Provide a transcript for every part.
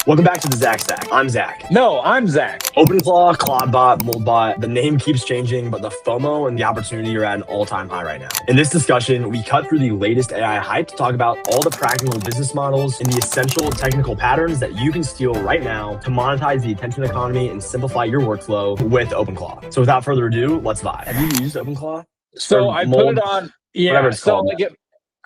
Welcome back to the Zach Stack. I'm Zach. No, I'm Zach. OpenClaw, Clawbot, Moldbot, the name keeps changing, but the FOMO and the opportunity are at an all-time high right now. In this discussion, we cut through the latest AI hype to talk about all the practical business models and the essential technical patterns that you can steal right now to monetize the attention economy and simplify your workflow with OpenClaw. So without further ado, let's vibe. Have you used OpenClaw? So I put it on. Yeah. So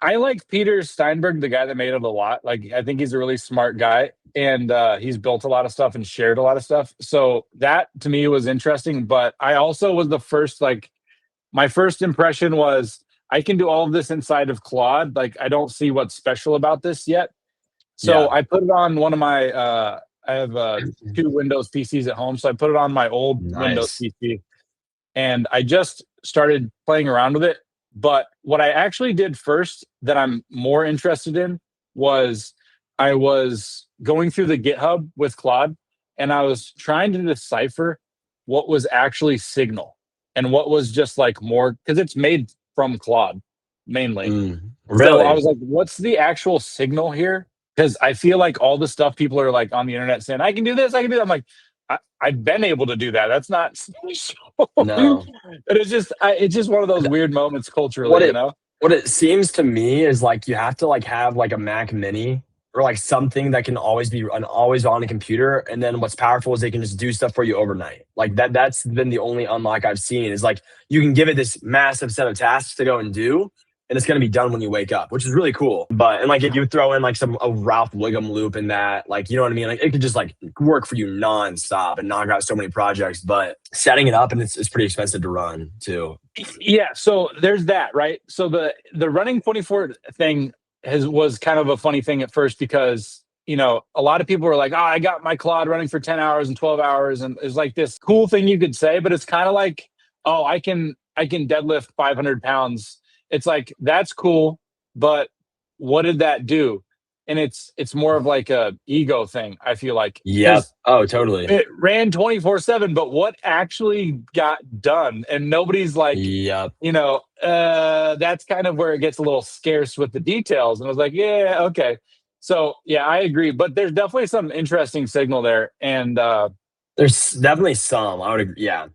I like Peter Steinberg, the guy that made it a lot. Like, I think he's a really smart guy, and he's built a lot of stuff and shared a lot of stuff. So that to me was interesting. But I also was the first, my first impression was I can do all of this inside of Claude. Like, I don't see what's special about this yet. So I put it on one of my, I have 2 Windows PCs at home. So I put it on my old Windows PC, and I just started playing around with it. But what I actually did first that I'm more interested in was I was going through the GitHub with Claude, and I was trying to decipher what was actually signal and what was just like more, because it's made from Claude mainly. Really? So I was like, what's the actual signal here? Because I feel like all the stuff people are like on the internet saying, I can do this, I can do that. I'm like, I've been able to do that. That's not special. No. But it's just one of those weird moments culturally, you know? What it seems to me is like you have to like have like a Mac Mini or like something that can always be always on a computer. And then what's powerful is they can just do stuff for you overnight. Like that's been the only unlock I've seen is like you can give it this massive set of tasks to go and do, and it's going to be done when you wake up, which is really cool. But, and like, if you throw in like a Ralph Wiggum loop in that, like, you know what I mean? Like it could just like work for you nonstop and knock out so many projects, but setting it up and it's pretty expensive to run too. Yeah. So there's that, right? So the running 24 thing was kind of a funny thing at first because, you know, a lot of people were like, oh, I got my Claude running for 10 hours and 12 hours. And it's like this cool thing you could say, but it's kind of like, oh, I can deadlift 500 pounds. It's like, that's cool, but what did that do? And it's more of like a ego thing, I feel like. Yeah. Oh, totally. It ran 24/7, but what actually got done? And nobody's like, yep. You know, that's kind of where it gets a little scarce with the details. And I was like, yeah, okay. So yeah, I agree. But there's definitely some interesting signal there. And there's definitely some, I would agree. Yeah.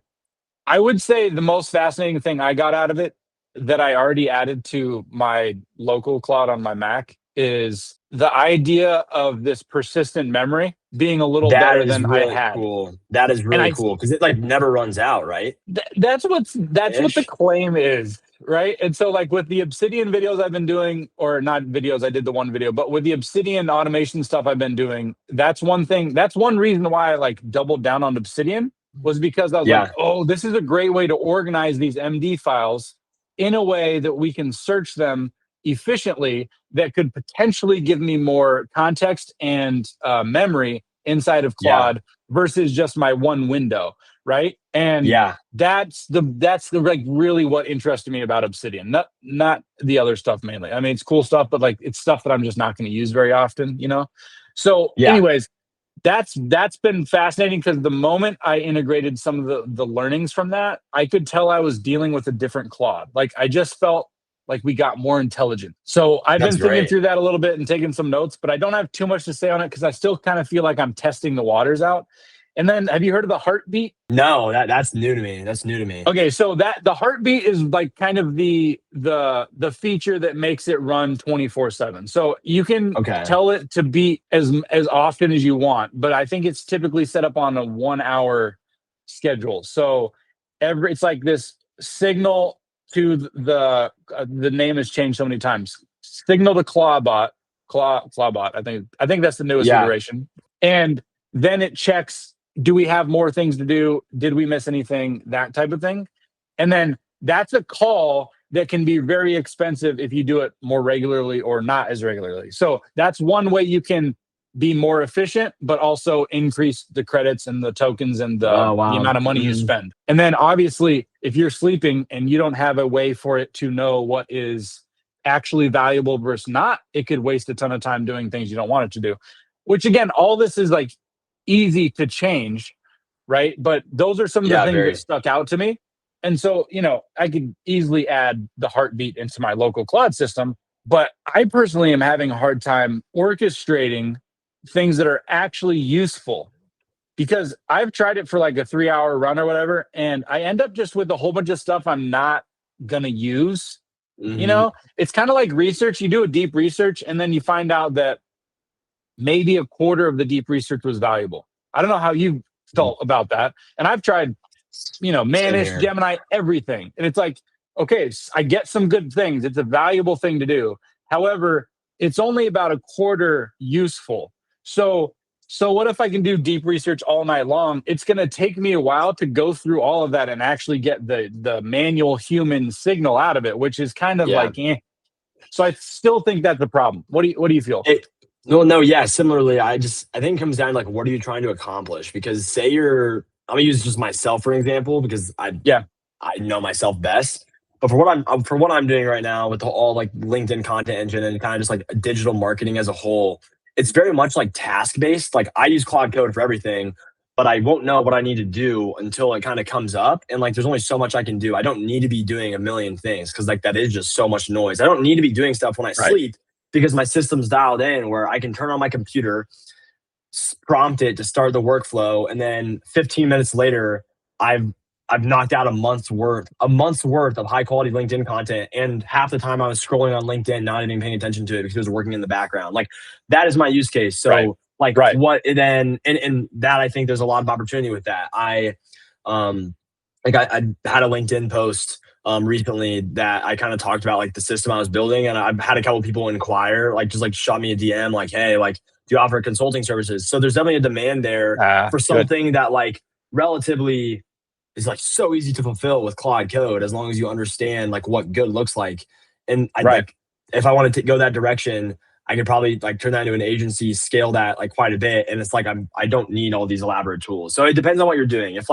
I would say the most fascinating thing I got out of it that I already added to my local Claude on my Mac is the idea of this persistent memory being a little better than really I had. Cool. That is really cool because it like never runs out, right? That's what the claim is, right? And so like with the Obsidian videos I've been doing, or not videos, I did the one video, but with the Obsidian automation stuff I've been doing, that's one thing. That's one reason why I like doubled down on Obsidian was because I was like, oh, this is a great way to organize these MD files in a way that we can search them efficiently that could potentially give me more context and memory inside of Claude versus just my one window, right? And that's the like really what interested me about Obsidian, not the other stuff mainly. I mean, it's cool stuff, but like it's stuff that I'm just not going to use very often, you know? So anyways, that's been fascinating because the moment I integrated some of the learnings from that, I could tell I was dealing with a different Claude. Like I just felt like we got more intelligent. So I've been thinking through that a little bit and taking some notes, but I don't have too much to say on it because I still kind of feel like I'm testing the waters out. And then have you heard of the heartbeat? No, that's new to me. That's new to me. Okay, so the heartbeat is like kind of the feature that makes it run 24/7. So you can tell it to beat as often as you want, but I think it's typically set up on a 1 hour schedule. So it's like this signal to the name has changed so many times. Signal to Clawbot. Clawbot. I think that's the newest iteration. And then it checks, do we have more things to do? Did we miss anything? That type of thing. And then that's a call that can be very expensive if you do it more regularly or not as regularly. So that's one way you can be more efficient, but also increase the credits and the tokens and the amount of money you spend. And then obviously, if you're sleeping and you don't have a way for it to know what is actually valuable versus not, it could waste a ton of time doing things you don't want it to do. Which again, all this is like easy to change, right? But those are some of the things that stuck out to me. And so, you know, I could easily add the heartbeat into my local Claude system, but I personally am having a hard time orchestrating things that are actually useful, because I've tried it for like a 3-hour run or whatever, and I end up just with a whole bunch of stuff I'm not gonna use. It's kind of like research. You do a deep research and then you find out that maybe a quarter of the deep research was valuable. I don't know how you felt about that. And I've tried, Manish, Gemini, everything. And it's like, okay, I get some good things. It's a valuable thing to do. However, it's only about a quarter useful. So what if I can do deep research all night long? It's going to take me a while to go through all of that and actually get the manual human signal out of it, which is kind of like, eh. So I still think that's the problem. What do you feel? Similarly, I think it comes down to like, what are you trying to accomplish? Because say I'm gonna use just myself for an example, because I know myself best. But for what I'm doing right now with all like LinkedIn content engine and kind of just like digital marketing as a whole, it's very much like task based. Like I use Claude Code for everything, but I won't know what I need to do until it kind of comes up. And like, there's only so much I can do. I don't need to be doing a million things because like that is just so much noise. I don't need to be doing stuff when I sleep because my system's dialed in where I can turn on my computer, prompt it to start the workflow, and then 15 minutes later, I've knocked out a month's worth of high quality LinkedIn content. And half the time I was scrolling on LinkedIn, not even paying attention to it because it was working in the background. Like that is my use case. So what then, and that I think there's a lot of opportunity with that. I had a LinkedIn post recently that I kind of talked about like the system I was building, and I've had a couple people inquire, like just like shot me a DM, like, hey, like, do you offer consulting services? So there's definitely a demand there for something that like relatively is like so easy to fulfill with Claude Code, as long as you understand like what good looks like. And I think if I wanted to go that direction, I could probably like turn that into an agency, scale that like quite a bit. And it's like, I don't need all these elaborate tools. So it depends on what you're doing. If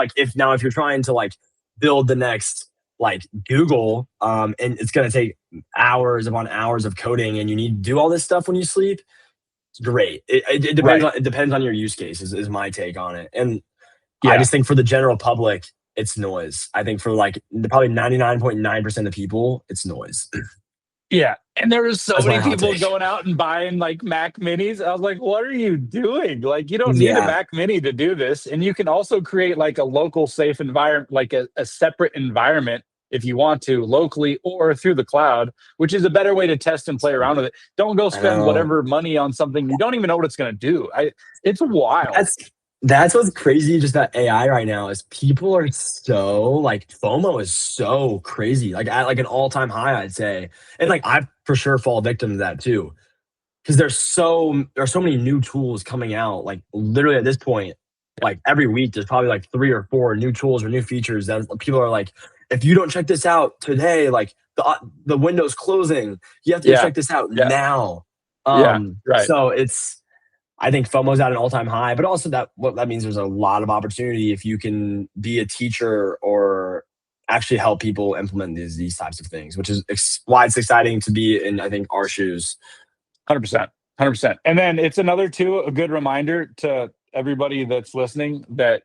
you're trying to like build the next like Google, and it's going to take hours upon hours of coding and you need to do all this stuff when you sleep, it's great. It depends it depends on your use case is my take on it. And I just think for the general public, it's noise. I think for like probably 99.9% of people, it's noise. Yeah. And there was so many people going out and buying like Mac Minis. I was like, what are you doing? Like, you don't need a Mac Mini to do this. And you can also create like a local safe environment, like a separate environment if you want to, locally or through the cloud, which is a better way to test and play around with it. Don't go spend whatever money on something you don't even know what it's going to do. It's wild. That's what's crazy just about AI right now is people are so like FOMO is so crazy, like at like an all-time high, I'd say. And like I for sure fall victim to that too. Because there's so many new tools coming out. Like literally at this point, like every week there's probably like 3 or 4 new tools or new features that people are like, if you don't check this out today, like the window's closing. You have to check this out now. So I think FOMO's at an all-time high, but also that means there's a lot of opportunity if you can be a teacher or actually help people implement these types of things, which is why it's exciting to be in, I think, our shoes. 100%. And then it's a good reminder to everybody that's listening that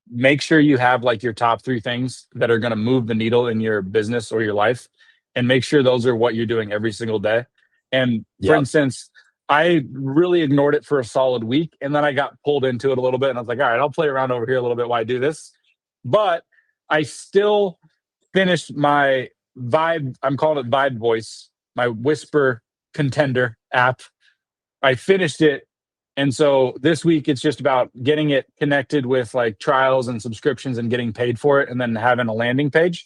make sure you have like your top 3 things that are going to move the needle in your business or your life, and make sure those are what you're doing every single day. And for instance, I really ignored it for a solid week, and then I got pulled into it a little bit, and I was like, all right, I'll play around over here a little bit while I do this. But I still finished my Vibe, I'm calling it Vibe Voice, my Whisper Contender app. I finished it, and so this week it's just about getting it connected with like trials and subscriptions and getting paid for it, and then having a landing page.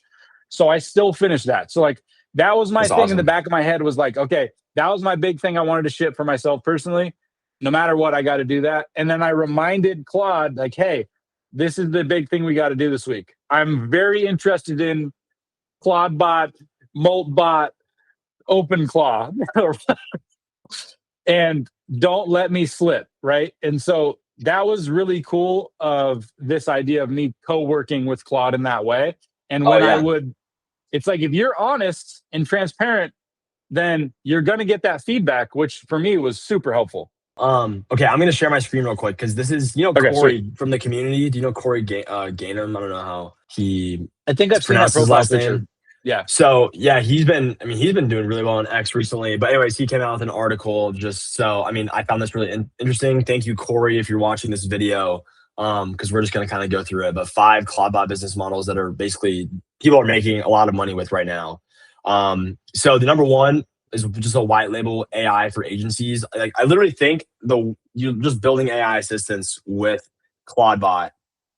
So I still finished that. So like that was my thing in the back of my head, was like, okay, that was my big thing I wanted to ship for myself personally. No matter what, I got to do that. And then I reminded Claude, like, hey, this is the big thing we got to do this week. I'm very interested in Clawbot, Moltbot, OpenClaw. And don't let me slip, right? And so that was really cool of this idea of me co-working with Claude in that way. And when it's like, if you're honest and transparent, then you're going to get that feedback, which for me was super helpful. Okay, I'm going to share my screen real quick because this is, Corey from the community. Do you know Corey Gainham? I don't know how he. I think I've seen that profile picture. Yeah. So yeah, he's been doing really well on X recently. But anyways, he came out with an article just so I found this really interesting. Thank you, Corey, if you're watching this video. Because we're just gonna kind of go through it. But 5 Clawbot business models that are basically people are making a lot of money with right now. So the number one is just a white label AI for agencies. Like I literally think you're just building AI assistants with Clawbot,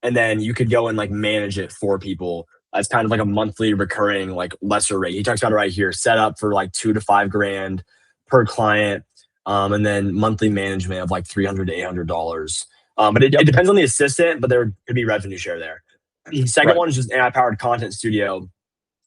and then you could go and like manage it for people. It's kind of like a monthly recurring, like lesser rate. He talks about it right here, set up for like 2 to 5 grand per client. And then monthly management of like $300 to $800. But it depends on the assistant, but there could be revenue share there. The second one is just AI powered content studio.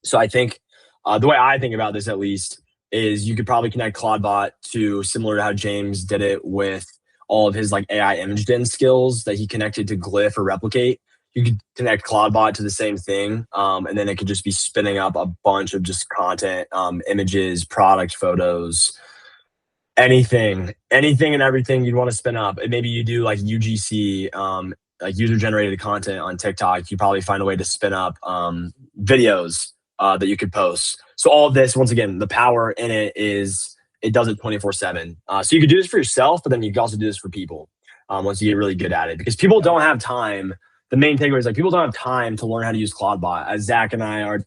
So I think the way I think about this, at least, is you could probably connect Clawbot to similar to how James did it with all of his like AI image den skills that he connected to Glyph or Replicate. You could connect Clawbot to the same thing, and then it could just be spinning up a bunch of just content, images, product photos, anything and everything you'd want to spin up. And maybe you do like UGC, like user generated content on TikTok. You probably find a way to spin up videos that you could post. So all of this, once again, the power in it is it does it 24/7. So you could do this for yourself, but then you can also do this for people once you get really good at it, because people don't have time. The main takeaway is like people don't have time to learn how to use Clawbot. As Zach and I are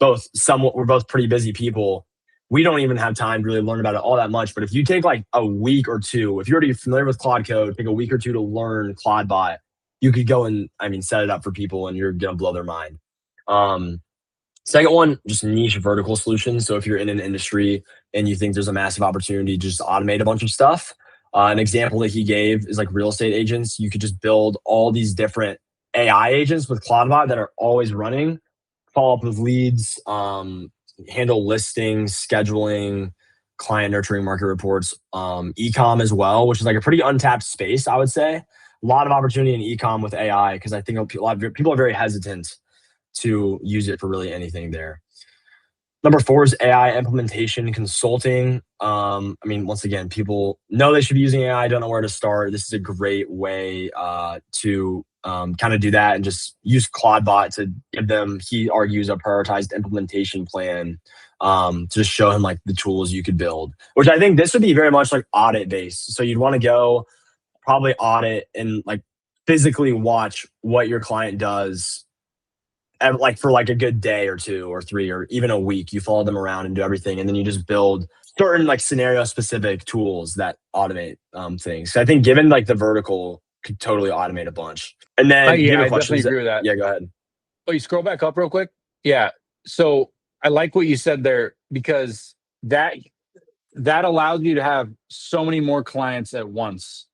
we're both pretty busy people. We don't even have time to really learn about it all that much. But if you take like a week or two, if you're already familiar with Claude Code, take a week or two to learn Clawbot, you could go and set it up for people, and you're gonna blow their mind. Second one, just niche vertical solutions. So if you're in an industry and you think there's a massive opportunity to just automate a bunch of stuff, an example that he gave is like real estate agents. You could just build all these different AI agents with Clawbot that are always running, follow up with leads, handle listings, scheduling, client nurturing, market reports, e-com as well, which is like a pretty untapped space, I would say. A lot of opportunity in e-com with AI, because I think a lot of people are very hesitant to use it for really anything there. Number 4 is AI implementation consulting. Once again, people know they should be using AI, don't know where to start. This is a great way to kind of do that and just use Clawbot to give them, he argues, a prioritized implementation plan to just show him like the tools you could build, which I think this would be very much like audit based. So you'd want to go probably audit and like physically watch what your client does like for like a good day or 2 or 3 or even a week. You follow them around and do everything, and then you just build certain like scenario specific tools that automate things. So I think given like the vertical could totally automate a bunch. And then I definitely agree with that. Yeah, go ahead. Oh, you scroll back up real quick. Yeah. So I like what you said there, because that allows you to have so many more clients at once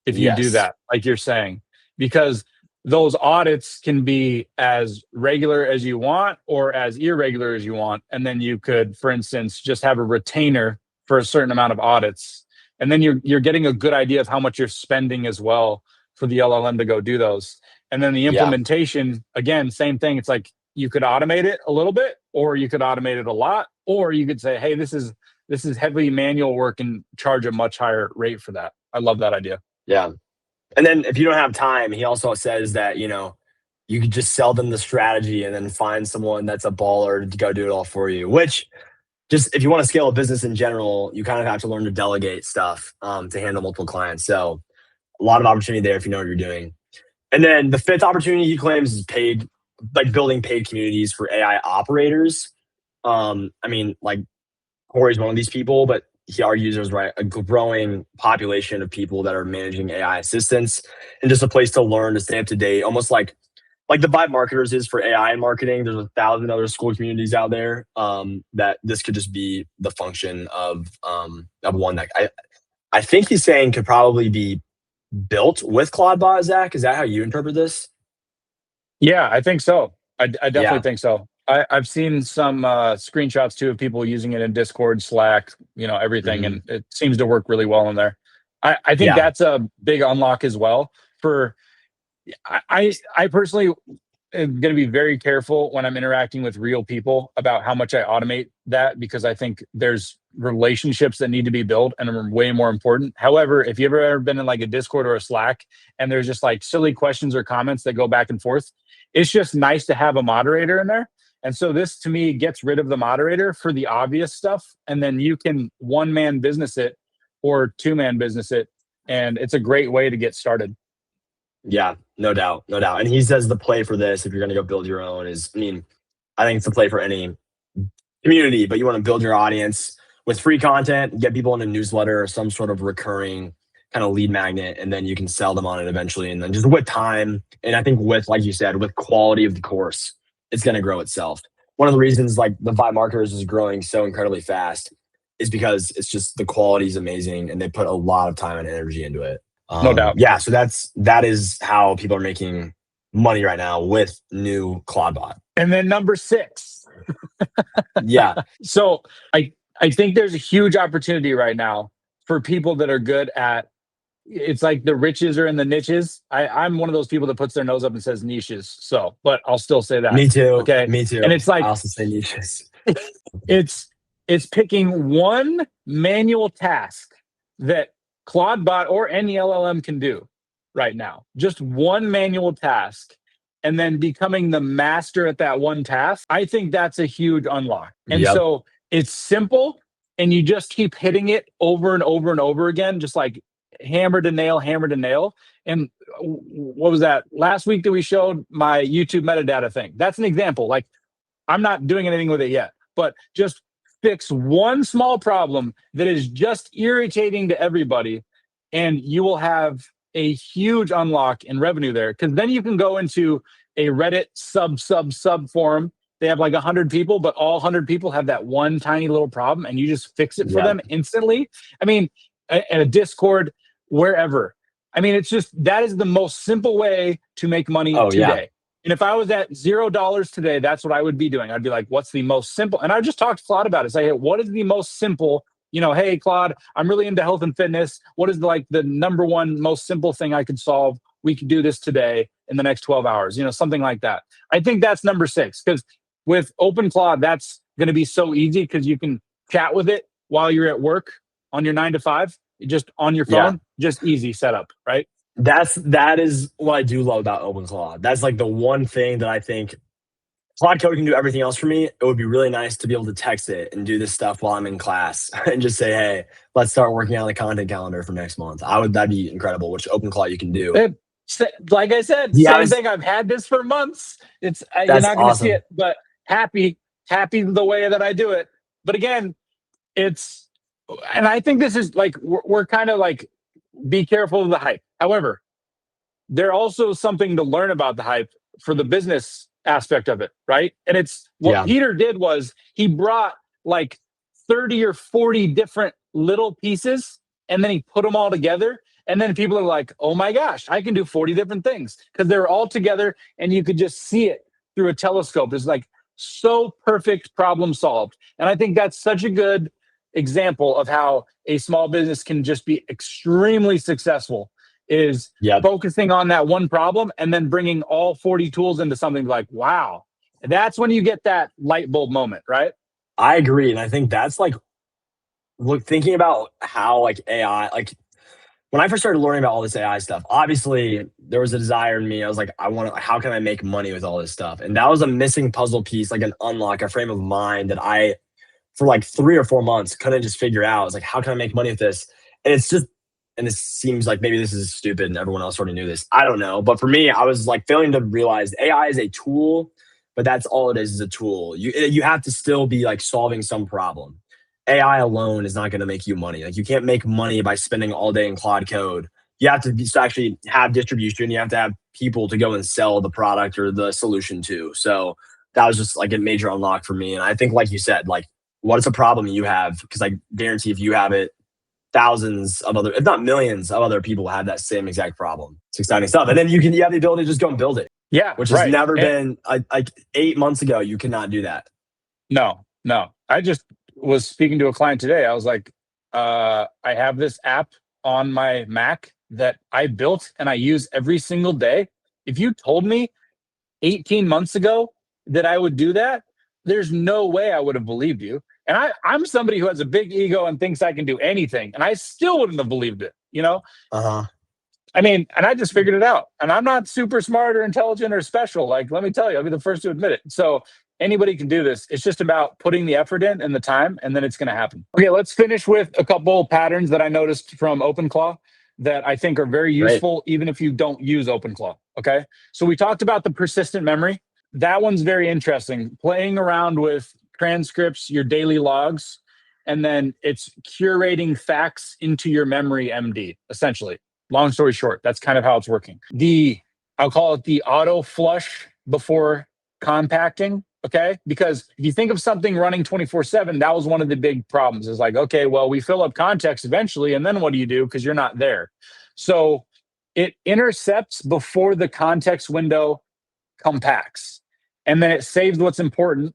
if you do that, like you're saying, because those audits can be as regular as you want or as irregular as you want. And then you could, for instance, just have a retainer for a certain amount of audits. And then you're getting a good idea of how much you're spending as well for the LLM to go do those. And then the implementation, again, same thing. It's like you could automate it a little bit, or you could automate it a lot, or you could say, hey, this is heavy manual work and charge a much higher rate for that. I love that idea. Yeah. And then if you don't have time, he also says that, you could just sell them the strategy and then find someone that's a baller to go do it all for you, which just if you want to scale a business in general, you kind of have to learn to delegate stuff to handle multiple clients. So a lot of opportunity there if you know what you're doing. And then the 5th opportunity he claims is paid, like building paid communities for AI operators. Like Corey's one of these people, but he argues there's a growing population of people that are managing AI assistants, and just a place to learn, to stay up to date, almost like the Vibe Marketers is for AI and marketing. There's 1,000 other school communities out there that this could just be the function of one that I think he's saying could probably be built with Clawbot. Zach, is that how you interpret this? Yeah, I think so. I definitely think so. I've seen some screenshots too of people using it in Discord, Slack, everything, and it seems to work really well in there. I think that's a big unlock as well. I personally am going to be very careful when I'm interacting with real people about how much I automate that, because I think there's relationships that need to be built and are way more important. However, if you've ever been in like a Discord or a Slack and there's just like silly questions or comments that go back and forth, it's just nice to have a moderator in there. And so this to me gets rid of the moderator for the obvious stuff. And then you can one-man business it or two-man business it. And it's a great way to get started. Yeah, no doubt. No doubt. And he says the play for this, if you're going to go build your own, is, I mean, I think it's the play for any community, but you want to build your audience with free content, get people in a newsletter or some sort of recurring kind of lead magnet, and then you can sell them on it eventually. And then just with time, and I think with, like you said, with quality of the course, it's going to grow itself. One of the reasons like the Vibe Marketers is growing so incredibly fast is because it's just the quality is amazing and they put a lot of time and energy into it. No doubt. Yeah, so that is how people are making money right now with new Clawbot. And then number 6. Yeah. So I think there's a huge opportunity right now for people that are good at, it's like the riches are in the niches. I'm one of those people that puts their nose up and says niches. So, but I'll still say that. Me too. Okay. Me too. And it's like, I also say niches. It's picking one manual task that Clawbot or any LLM can do right now. Just one manual task, and then becoming the master at that one task. I think that's a huge unlock. And so it's simple, and you just keep hitting it over and over and over again, just like hammer to nail. And what was that? Last week that we showed my YouTube metadata thing. That's an example. Like, I'm not doing anything with it yet, but just fix one small problem that is just irritating to everybody, and you will have a huge unlock in revenue there. Because then you can go into a Reddit sub forum. They have like 100 people, but all 100 people have that one tiny little problem, and you just fix it for them instantly. I mean, at a Discord, wherever. I mean, it's just, that is the most simple way to make money today. Yeah. And if I was at $0 today, that's what I would be doing. I'd be like, what's the most simple? And I just talked to Claude about it. Say, hey, what is the most simple, hey, Claude, I'm really into health and fitness. What is the number one most simple thing I could solve? We could do this today in the next 12 hours, something like that. I think that's number 6, because with OpenClaw, that's going to be so easy because you can chat with it while you're at work on your 9 to 5, just on your phone, just easy setup, right? That is what I do love about OpenClaw. That's like the one thing that I think Claude Code can do everything else for me. It would be really nice to be able to text it and do this stuff while I'm in class and just say, hey, let's start working on the content calendar for next month. That'd be incredible, which OpenClaw you can do. Like I said, same thing. I've had this for months. You're not going to see it, but happy the way that I do it. But again, and I think this is like, we're kind of like, be careful of the hype. However, there's also something to learn about the hype for the business aspect of it, right? And it's what Peter did was he brought like 30 or 40 different little pieces, and then he put them all together. And then people are like, oh my gosh, I can do 40 different things, because they're all together and you could just see it through a telescope. It's like so perfect, problem solved. And I think that's such a good example of how a small business can just be extremely successful, is focusing on that one problem and then bringing all 40 tools into something like, wow, that's when you get that light bulb moment, right? I agree. And I think that's like, look, thinking about how like AI, like when I first started learning about all this AI stuff, obviously there was a desire in me. I was like, how can I make money with all this stuff? And that was a missing puzzle piece, like an unlock, a frame of mind that I, for like 3 or 4 months, couldn't just figure out. I was like, how can I make money with this? And it's just, and this seems like maybe this is stupid and everyone else already knew this. I don't know. But for me, I was like failing to realize AI is a tool, but that's all it is a tool. You have to still be like solving some problem. AI alone is not going to make you money. Like you can't make money by spending all day in Claude Code. You have to actually have distribution. You have to have people to go and sell the product or the solution to. So that was just like a major unlock for me. And I think, like you said, like, what is a problem you have? Because I guarantee if you have it, thousands of other, if not millions of other people have that same exact problem. It's exciting stuff. And then you have the ability to just go and build it. Yeah. Which has never been, like 8 months ago, you could not do that. No. I just was speaking to a client today. I was like, I have this app on my Mac that I built and I use every single day. If you told me 18 months ago that I would do that, there's no way I would have believed you. And I'm somebody who has a big ego and thinks I can do anything. And I still wouldn't have believed it, I mean, and I just figured it out. And I'm not super smart or intelligent or special. Like, let me tell you, I'll be the first to admit it. So Anybody can do this. It's just about putting the effort in and the time, and then it's going to happen. Okay, let's finish with a couple patterns that I noticed from OpenClaw that I think are very useful, even if you don't use OpenClaw. Okay, so we talked about the persistent memory. That one's very interesting. Playing around with transcripts, your daily logs, and then it's curating facts into your memory MD, essentially. Long story short, that's kind of how it's working. I'll call it the auto flush before compacting. Okay, because if you think of something running 24/7, that was one of the big problems. Is like, okay, well, we fill up context eventually, and then what do you do? Because you're not there. So it intercepts before the context window compacts, and then it saves what's important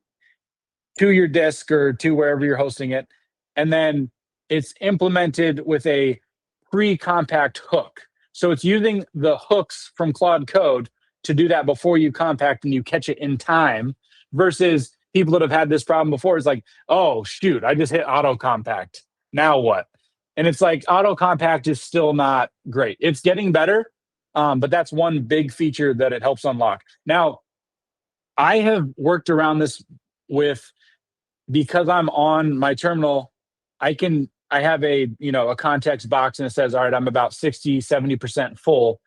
to your disk or to wherever you're hosting it, and then it's implemented with a pre-compact hook. So it's using the hooks from Claude Code to do that before you compact and you catch it in time, versus people that have had this problem before. It's like, oh, shoot, I just hit auto compact. Now what? And it's like auto compact is still not great. It's getting better, but that's one big feature that it helps unlock. Now, I have worked around this with, because I'm on my terminal, I have a context box and it says, all right, I'm about 60, 70% full.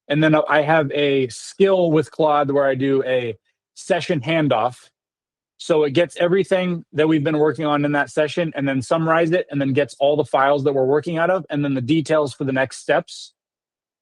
And then I have a skill with Claude where I do a session handoff. So it gets everything that we've been working on in that session and then summarize it, and then gets all the files that we're working out of and then the details for the next steps.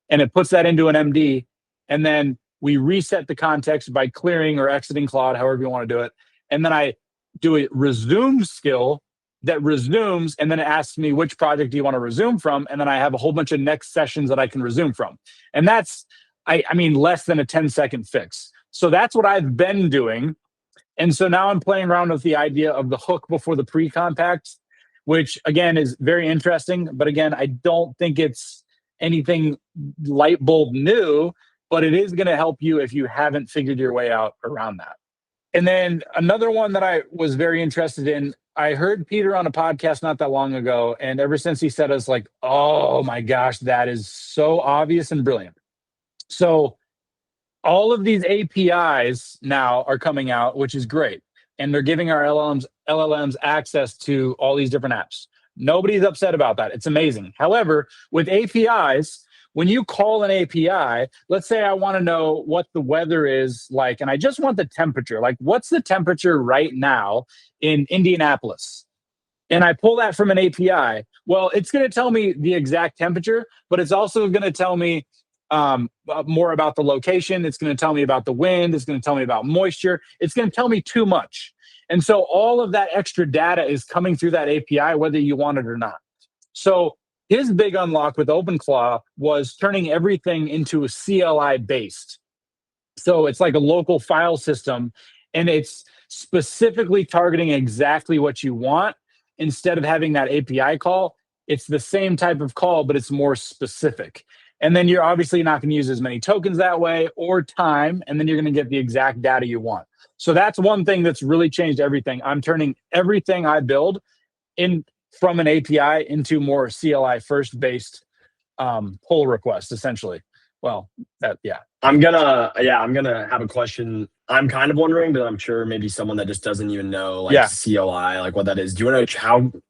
And it puts that into an MD. And then we reset the context by clearing or exiting Claude, however you want to do it. And then I do a resume skill that resumes, and then it asks me which project do you want to resume from, and then I have a whole bunch of next sessions that I can resume from. And that's, I mean, less than a 10-second fix. So that's what I've been doing. And so now I'm playing around with the idea of the hook before the pre-compact, which again is very interesting. But again, I don't think it's anything light bulb new, but it is going to help you if you haven't figured your way out around that. And then another one that I was very interested in, I heard Peter on a podcast not that long ago, and ever since he said, I was like, oh my gosh, that is so obvious and brilliant. So all of these APIs now are coming out, which is great. And they're giving our LLMs access to all these different apps. Nobody's upset about that. It's amazing. However, with APIs, when you call an API, let's say I want to know what the weather is like, and I just want the temperature. Like, what's the temperature right now in Indianapolis? And I pull that from an API. Well, it's going to tell me the exact temperature, but it's also going to tell me more about the location. It's going to tell me about the wind. It's going to tell me about moisture. It's going to tell me too much. And so all of that extra data is coming through that API, whether you want it or not. So his big unlock with OpenClaw was turning everything into a CLI-based. So it's like a local file system, and it's specifically targeting exactly what you want. Instead of having that API call, it's the same type of call, but it's more specific. And then you're obviously not going to use as many tokens that way or time, and then you're going to get the exact data you want. So that's one thing that's really changed everything. I'm turning everything I build in from an API into more CLI-first based pull request, essentially. Well, yeah. I'm gonna have a question. I'm kind of wondering, but I'm sure maybe someone that just doesn't even know CLI, like what that is. Do you want to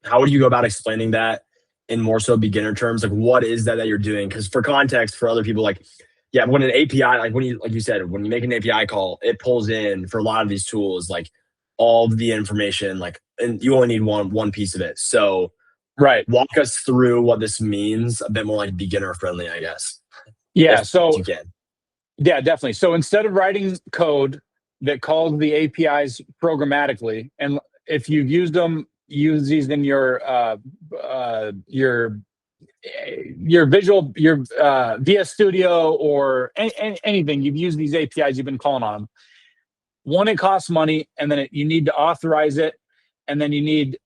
how would you go about explaining that in more so beginner terms? Like, what is that you're doing? Because for context, for other people, like, yeah, when an API, like you said, when you make an API call, it pulls in for a lot of these tools, like all of the information, like, and you only need one piece of it. So, right, walk us through what this means, a bit more like beginner friendly, I guess. Yeah, so you can. Yeah, definitely. So instead of writing code that calls the APIs programmatically, and if you've used them, use these in your VS Studio or anything, you've used these APIs, you've been calling on them. One, it costs money, and then you need to authorize it, and then you need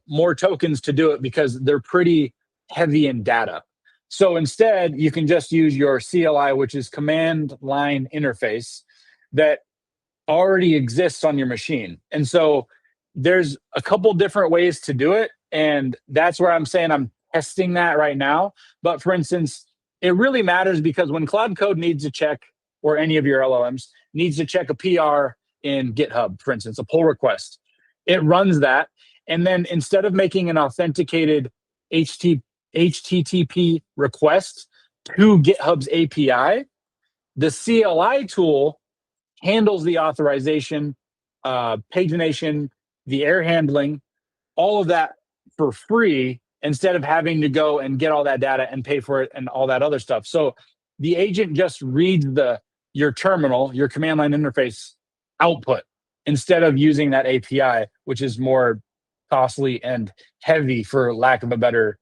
more tokens to do it because they're pretty heavy in data. So instead, you can just use your CLI, which is command line interface that already exists on your machine. And so there's a couple different ways to do it. And that's where I'm saying I'm testing that right now. But for instance, it really matters because when Claude Code needs to check, or any of your LLMs needs to check a PR in GitHub, for instance, a pull request. It runs that. And then instead of making an authenticated HTTP request to GitHub's API, the CLI tool handles the authorization, pagination, the error handling, all of that for free, instead of having to go and get all that data and pay for it and all that other stuff. So the agent just reads your terminal, your command line interface output, instead of using that API, which is more costly and heavy, for lack of a better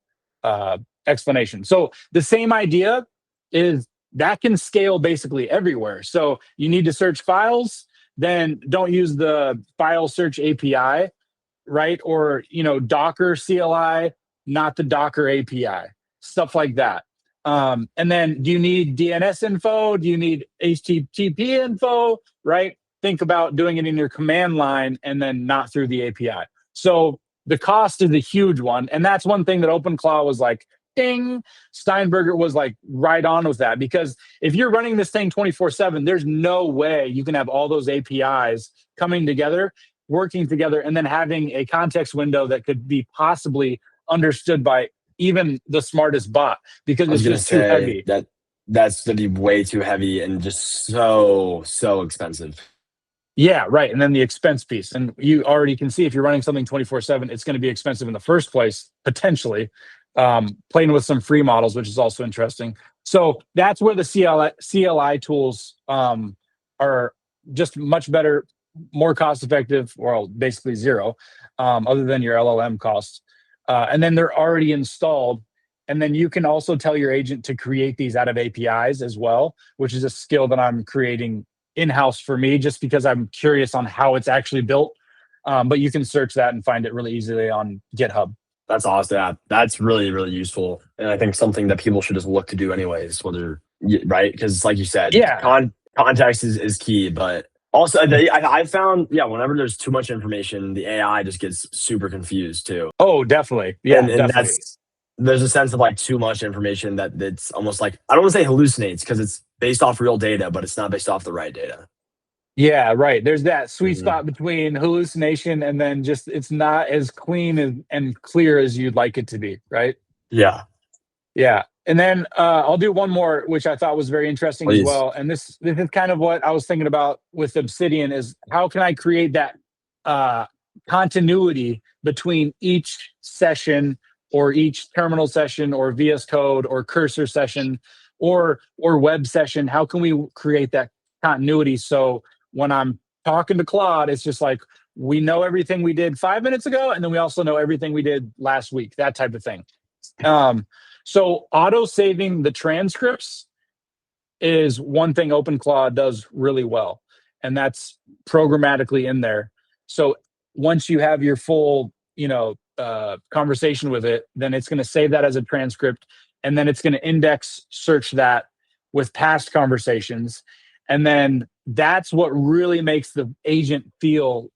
explanation. So the same idea is that can scale basically everywhere. So you need to search files, then don't use the file search API, right? Or, Docker CLI, not the Docker API, stuff like that. And then do you need DNS info? Do you need HTTP info, right? Think about doing it in your command line and then not through the API. So the cost is a huge one. And that's one thing that OpenClaw was like, ding. Steinberger was like right on with that, because if you're running this thing 24/7, there's no way you can have all those APIs coming together, working together, and then having a context window that could be possibly understood by even the smartest bot, because it's just too heavy. That's going to be way too heavy and just so expensive. Yeah, right. And then the expense piece. And you already can see, if you're running something 24/7, it's going to be expensive in the first place, potentially. Playing with some free models, which is also interesting. So that's where the CLI tools are just much better, more cost effective, or basically zero, other than your LLM costs. And then they're already installed. And then you can also tell your agent to create these out of APIs as well, which is a skill that I'm creating in-house for me, just because I'm curious on how it's actually built. But you can search that and find it really easily on GitHub. That's awesome. Yeah, that's really, really useful. And I think something that people should just look to do anyways, right? Because like you said, context is key. But also, I found, whenever there's too much information, the AI just gets super confused too. Oh, definitely. Yeah, and definitely. There's a sense of like too much information that's almost like, I don't want to say hallucinates, because it's based off real data, but it's not based off the right data. Yeah, right. There's that sweet spot between hallucination and then just it's not as clean and clear as you'd like it to be, right? Yeah. Yeah. And then I'll do one more, which I thought was very interesting as well. And this is kind of what I was thinking about with Obsidian, is how can I create that continuity between each session, or each terminal session, or VS Code, or cursor session, or web session? How can we create that continuity so when I'm talking to Claude, it's just like, we know everything we did 5 minutes ago, and then we also know everything we did last week, that type of thing. So auto-saving the transcripts is one thing OpenClaw does really well, and that's programmatically in there. So once you have your full, conversation with it, then it's going to save that as a transcript, and then it's going to index search that with past conversations. And then that's what really makes the agent feel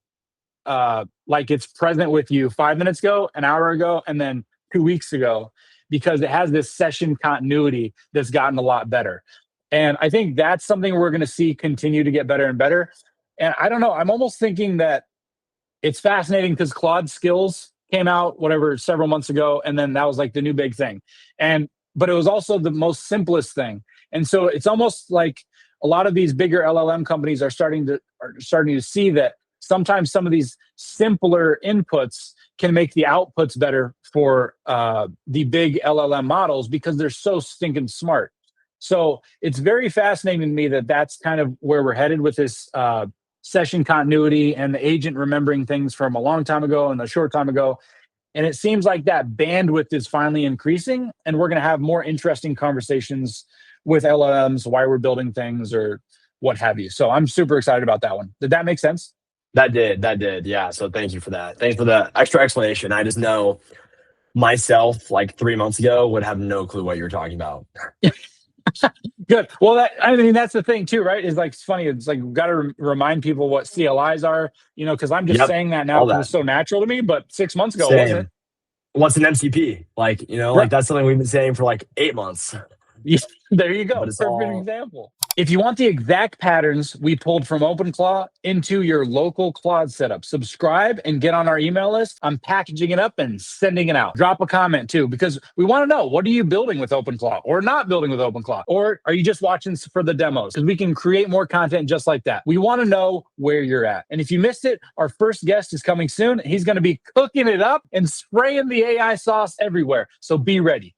like it's present with you 5 minutes ago, an hour ago, and then 2 weeks ago, because it has this session continuity that's gotten a lot better. And I think that's something we're going to see continue to get better and better. And I don't know, I'm almost thinking that it's fascinating because Claude Skills came out, several months ago, and then that was like the new big thing. But it was also the most simplest thing. And so it's almost like a lot of these bigger LLM companies are starting to see that sometimes some of these simpler inputs can make the outputs better for the big LLM models, because they're so stinking smart. So it's very fascinating to me that that's kind of where we're headed with this session continuity and the agent remembering things from a long time ago and a short time ago. And it seems like that bandwidth is finally increasing, and we're going to have more interesting conversations with LLMs, why we're building things or what have you. So I'm super excited about that one. Did that make sense? That did. Yeah. So thank you for that. Thanks for the extra explanation. I just know myself, like 3 months ago, would have no clue what you're talking about. Good. Well, that's the thing too, right? It's like, it's funny. It's like, we've got to remind people what CLIs are, because I'm just saying that now because it's so natural to me, but 6 months ago, wasn't it? What's an MCP? Like, like that's something we've been saying for like 8 months. Yeah, there you go. Perfect example. If you want the exact patterns we pulled from OpenClaw into your local Claude setup, subscribe and get on our email list. I'm packaging it up and sending it out. Drop a comment too, because we want to know, what are you building with OpenClaw or not building with OpenClaw? Or are you just watching for the demos? Because we can create more content just like that. We want to know where you're at. And if you missed it, our first guest is coming soon. He's going to be cooking it up and spraying the AI sauce everywhere. So be ready.